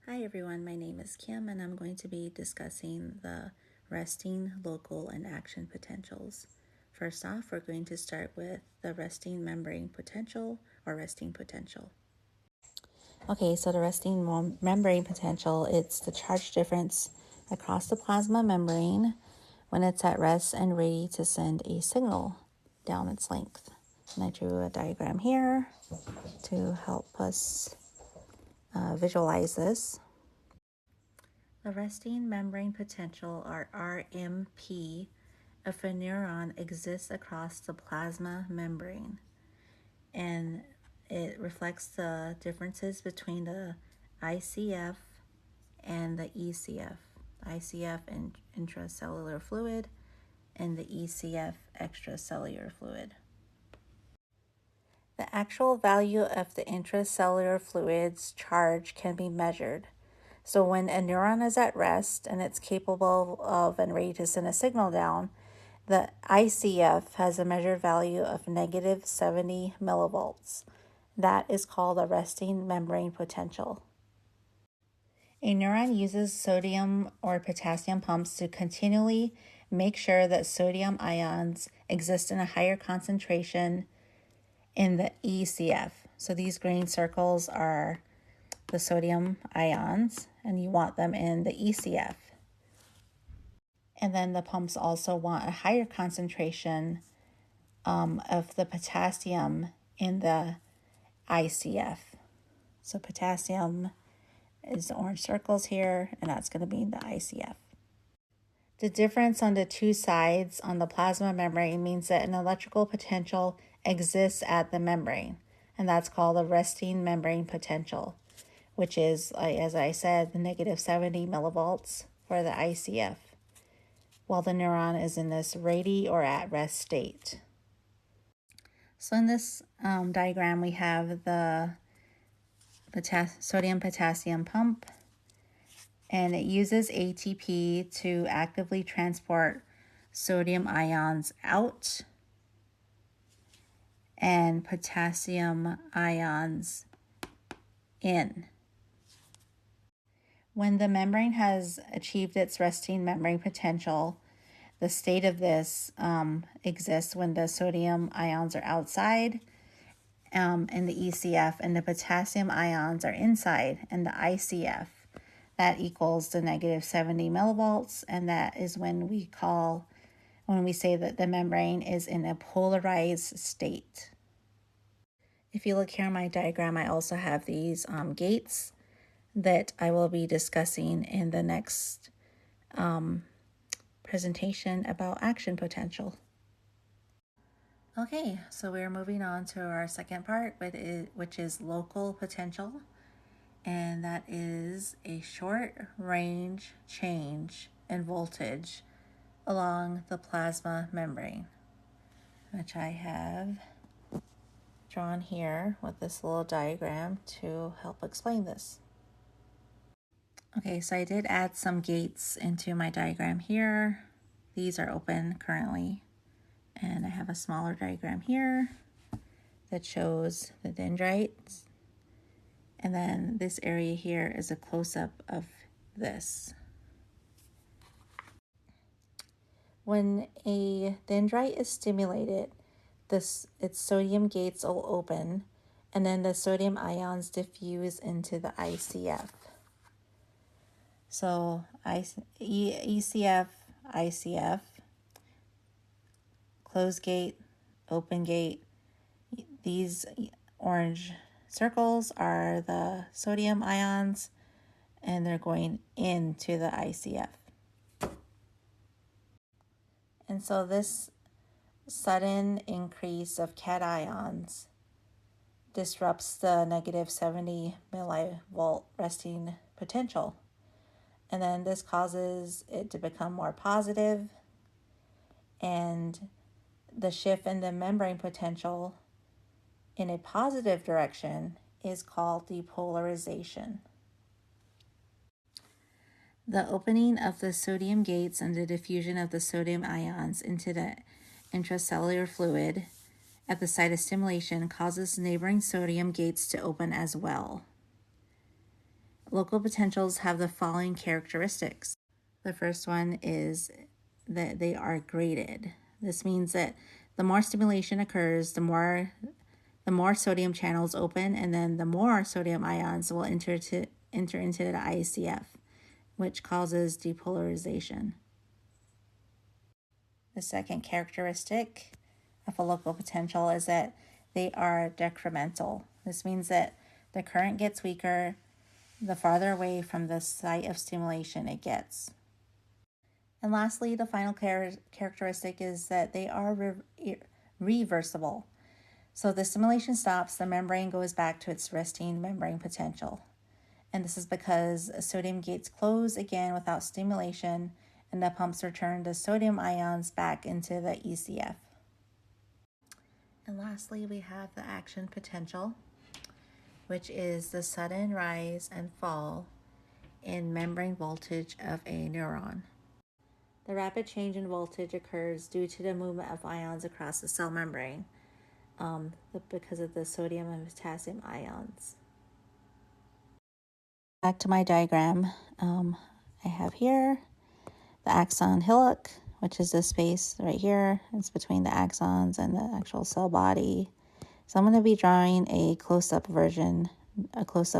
Hi everyone, my name is Kim and I'm going to be discussing the resting, local, and action potentials. First off, we're going to start with the resting membrane potential or resting potential. Okay, so the resting membrane potential, it's the charge difference across the plasma membrane when it's at rest and ready to send a signal down its length. And I drew a diagram here to help us visualize this. The resting membrane potential, or RMP, if a neuron exists across the plasma membrane, and it reflects the differences between the ICF and the ECF. ICF intracellular fluid and the ECF extracellular fluid. The actual value of the intracellular fluid's charge can be measured. So when a neuron is at rest and it's capable of and ready to send a signal down, the ICF has a measured value of negative 70 millivolts. That is called a resting membrane potential. A neuron uses sodium or potassium pumps to continually make sure that sodium ions exist in a higher concentration in the ECF. So these green circles are the sodium ions, and you want them in the ECF. And then the pumps also want a higher concentration of the potassium in the ICF. So potassium is the orange circles here, and that's going to be in the ICF. The difference on the two sides on the plasma membrane means that an electrical potential exists at the membrane, and that's called a resting membrane potential, which is, as I said, the negative 70 millivolts for the ICF, while the neuron is in this ready or at rest state. So in this diagram, we have the sodium-potassium pump, and it uses ATP to actively transport sodium ions out and potassium ions in. When the membrane has achieved its resting membrane potential, the state of this exists when the sodium ions are outside in the ECF and the potassium ions are inside in the ICF. That equals the negative 70 millivolts, and that is when we say that the membrane is in a polarized state. If you look here on my diagram, I also have these gates that I will be discussing in the next presentation about action potential. Okay, so we're moving on to our second part, which is local potential, and that is a short range change in voltage along the plasma membrane, which I have drawn here with this little diagram to help explain this. Okay, so I did add some gates into my diagram here. These are open currently. And I have a smaller diagram here that shows the dendrites. And then this area here is a close-up of this. When a dendrite is stimulated, its sodium gates will open, and then the sodium ions diffuse into the ICF. So ECF, ICF, closed gate, open gate. These orange circles are the sodium ions, and they're going into the ICF. And so this sudden increase of cations disrupts the negative 70 millivolt resting potential. And then this causes it to become more positive, and the shift in the membrane potential in a positive direction is called depolarization. The opening of the sodium gates and the diffusion of the sodium ions into the intracellular fluid at the site of stimulation causes neighboring sodium gates to open as well. Local potentials have the following characteristics. The first one is that they are graded. This means that the more stimulation occurs, the more sodium channels open, and then the more sodium ions will enter into the ICF, which causes depolarization. The second characteristic of a local potential is that they are decremental. This means that the current gets weaker the farther away from the site of stimulation it gets. And lastly, the final characteristic is that they are reversible. So the stimulation stops, the membrane goes back to its resting membrane potential. And this is because sodium gates close again without stimulation, and the pumps return the sodium ions back into the ECF. And lastly, we have the action potential, which is the sudden rise and fall in membrane voltage of a neuron. The rapid change in voltage occurs due to the movement of ions across the cell membrane because of the sodium and potassium ions. Back to my diagram, I have here the axon hillock, which is this space right here. It's between the axons and the actual cell body. So I'm going to be drawing a close-up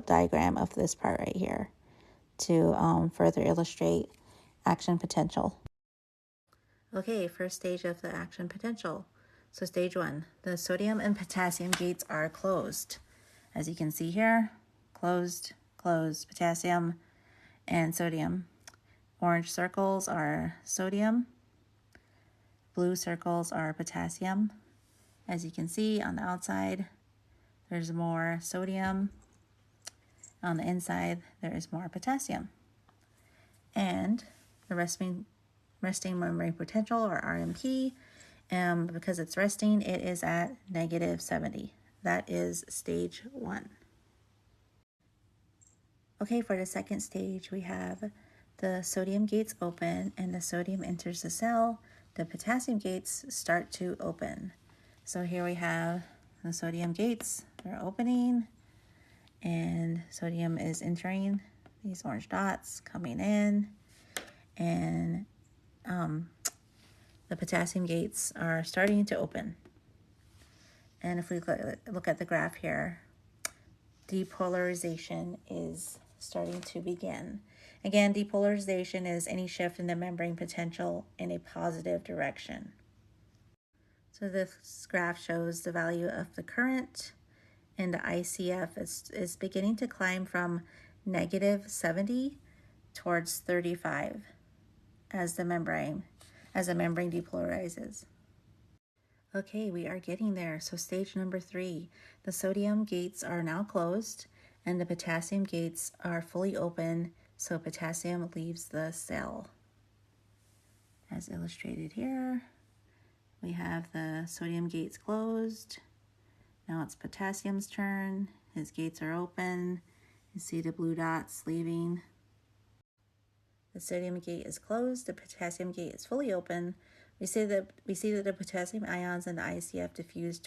diagram of this part right here to further illustrate action potential. Okay, first stage of the action potential. So stage 1, the sodium and potassium gates are closed. As you can see here, closed, potassium and sodium. Orange circles are sodium, blue circles are potassium. As you can see on the outside, there's more sodium. On the inside, there is more potassium. And the resting membrane potential, or RMP, because it's resting, it is at -70. That is stage 1. Okay, for the second stage, we have the sodium gates open and the sodium enters the cell. The potassium gates start to open. So here we have the sodium gates, they're opening, and sodium is entering these orange dots, coming in, and the potassium gates are starting to open. And if we look at the graph here, depolarization is starting to begin. Again, depolarization is any shift in the membrane potential in a positive direction. So this graph shows the value of the current, and the ICF is beginning to climb from -70 towards 35 as the membrane depolarizes. Okay, we are getting there. So stage number 3, the sodium gates are now closed and the potassium gates are fully open, so potassium leaves the cell. As illustrated here, we have the sodium gates closed. Now it's potassium's turn. His gates are open. You see the blue dots leaving. The sodium gate is closed. The potassium gate is fully open. We see that the potassium ions in the ICF diffuse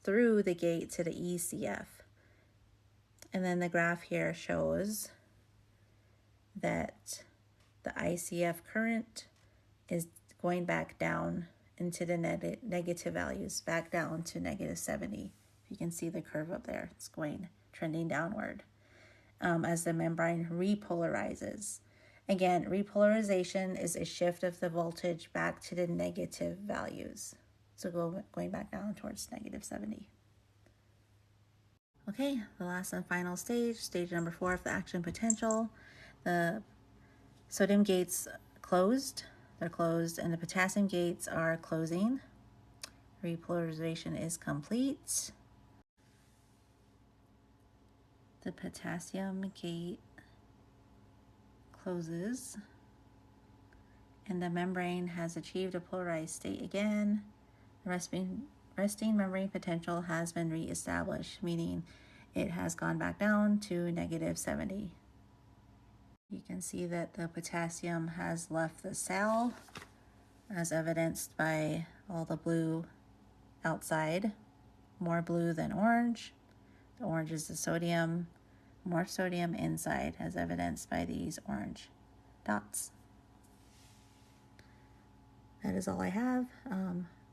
through the gate to the ECF. And then the graph here shows that the ICF current is going back down into the negative values, back down to -70. You can see the curve up there. It's trending downward as the membrane repolarizes. Again, repolarization is a shift of the voltage back to the negative values. So going back down towards -70. Okay, the last and final stage number 4 of the action potential. The sodium gates they're closed, and the potassium gates are closing. Repolarization is complete. The potassium gate closes, and the membrane has achieved a polarized state again. The resting membrane potential has been reestablished, meaning it has gone back down to -70. You can see that the potassium has left the cell, as evidenced by all the blue outside, more blue than orange. The orange is the sodium, more sodium inside, as evidenced by these orange dots. That is all I have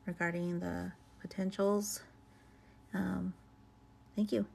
regarding the potentials. Thank you.